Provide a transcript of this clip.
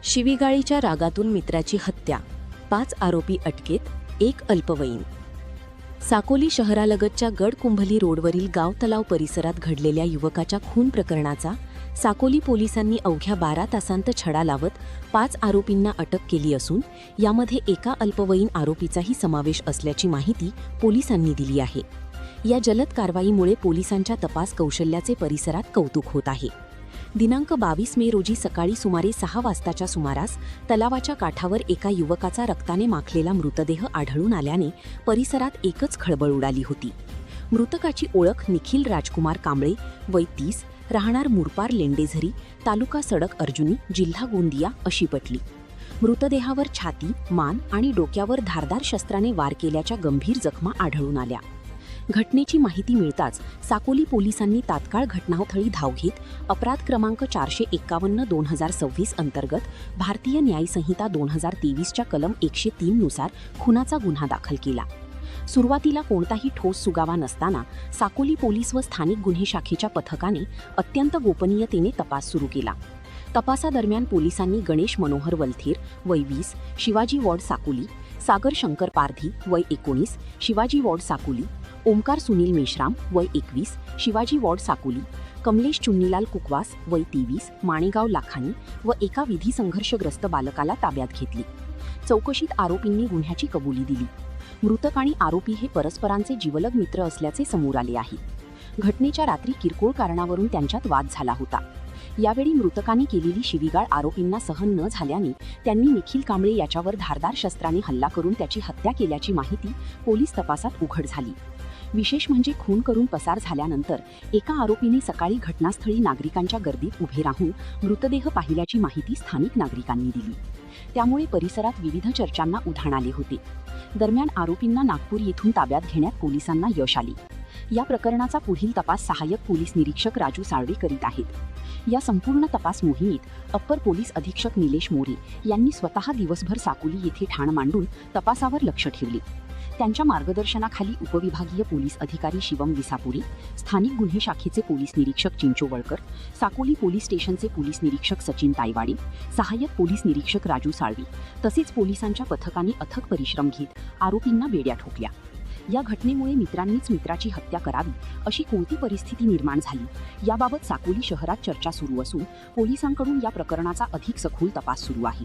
शिवीगाळीच्या रागातून मित्राची हत्या, 5 आरोपी अटकेत, 1 अल्पवयीन. साकोली शहरालगतच्या गडकुंभली रोडवरील गाव तलाव परिसरात घडलेल्या युवकाच्या खून प्रकरणाचा साकोली पोलिसांनी अवघ्या 12 तासांत छडा लावत 5 आरोपींना अटक केली असून यामध्ये एका अल्पवयीन आरोपीचाही समावेश असल्याची माहिती पोलिसांनी दिली आहे. या जलद कारवाईमुळे पोलिसांच्या तपास कौशल्याचे परिसरात कौतुक होत आहे. दिनांक 22 मे रोजी सकाळी सुमारे 6 वाजताच्या सुमारास तलावाच्या काठावर एका युवकाचा रक्ताने माखलेला मृतदेह आढळून आल्याने परिसरात एकच खळबळ उडाली होती. मृतकाची ओळख निखिल राजकुमार कांबळे, वय 30, राहणार मुरपार लेंडेझरी, तालुका सडक अर्जुनी, जिल्हा गोंदिया अशी पटली. मृतदेहावर छाती, मान आणि डोक्यावर धारदार शस्त्राने वार केल्याच्या गंभीर जखमा आढळून आल्या. घटनेची माहिती मिळताच साकोली पोलिसांनी तात्काळ घटनास्थळी धाव घेत अपराध क्रमांक 451/2026 अंतर्गत भारतीय न्यायसंहिता 2023च्या कलम 103 नुसार खुनाचा गुन्हा दाखल केला. सुरुवातीला कोणताही ठोस सुगावा नसताना साकोली पोलीस व स्थानिक गुन्हे शाखेच्या पथकाने अत्यंत गोपनीयतेने तपास सुरू केला. तपासादरम्यान पोलिसांनी गणेश मनोहर वलथेर, वय 20, शिवाजी वॉर्ड साकोली, सागर शंकर पारधी, वय 19, शिवाजी वॉर्ड साकोली, ओमकार सुनील मेश्राम, वय 21, शिवाजी वॉर्ड साकोली, कमलेश चुन्नीलाल कुकवास, वय 23, माणेगाव लाखानी व एका विधी संघर्षग्रस्त बालकाला ताब्यात घेतली. चौकशीत आरोपींनी गुन्ह्याची कबुली दिली. मृतक आणि आरोपी हे परस्परांचे जिवलग मित्र असल्याचे समोर आले आहे. घटनेच्या रात्री किरकोळ कारणावरून त्यांच्यात वाद झाला होता. यावेळी मृतकाने केलेली शिवीगाळ आरोपींना सहन न झाल्याने त्यांनी निखिल कांबळे याच्यावर धारदार शस्त्राने हल्ला करून त्याची हत्या केल्याची माहिती पोलीस तपासात उघड झाली. विशेष म्हणजे खून करून पसार झाल्यानंतर एका आरोपीने सकाळी घटनास्थळी नागरिकांच्या गर्दीत उभे राहून मृतदेह पाहिल्याची माहिती स्थानिक नागरिकांनी दिली. त्यामुळे परिसरात विविध चर्चांना उधाण आले होते. दरम्यान आरोपींना नागपूर येथून ताब्यात घेण्यात पोलिसांना यश आले. या प्रकरणाचा पुढील तपास सहाय्यक पोलीस निरीक्षक राजू साळवे करीत आहेत. या संपूर्ण तपास मोहिमेत अप्पर पोलीस अधीक्षक निलेश मोरे यांनी स्वतः दिवसभर साकोली येथे ठाण मांडून तपासावर लक्ष ठेवले. त्यांच्या मार्गदर्शनाखाली उपविभागीय पोलीस अधिकारी शिवम विसापुरी, स्थानिक गुन्हे शाखेचे पोलीस निरीक्षक चिंचोवळकर, साकोली पोलीस स्टेशनचे पोलीस निरीक्षक सचिन तायवाडे, सहाय्यक पोलीस निरीक्षक राजू साळवी तसेच पोलिसांच्या पथकाने अथक परिश्रम घेत आरोपींना बेड्या ठोकल्या. या घटनेमुळे मित्रांनीच मित्राची हत्या करावी अशी कोणती परिस्थिती निर्माण झाली याबाबत साकोली शहरात चर्चा सुरू असून पोलिसांकडून या प्रकरणाचा अधिक सखोल तपास सुरू आहे.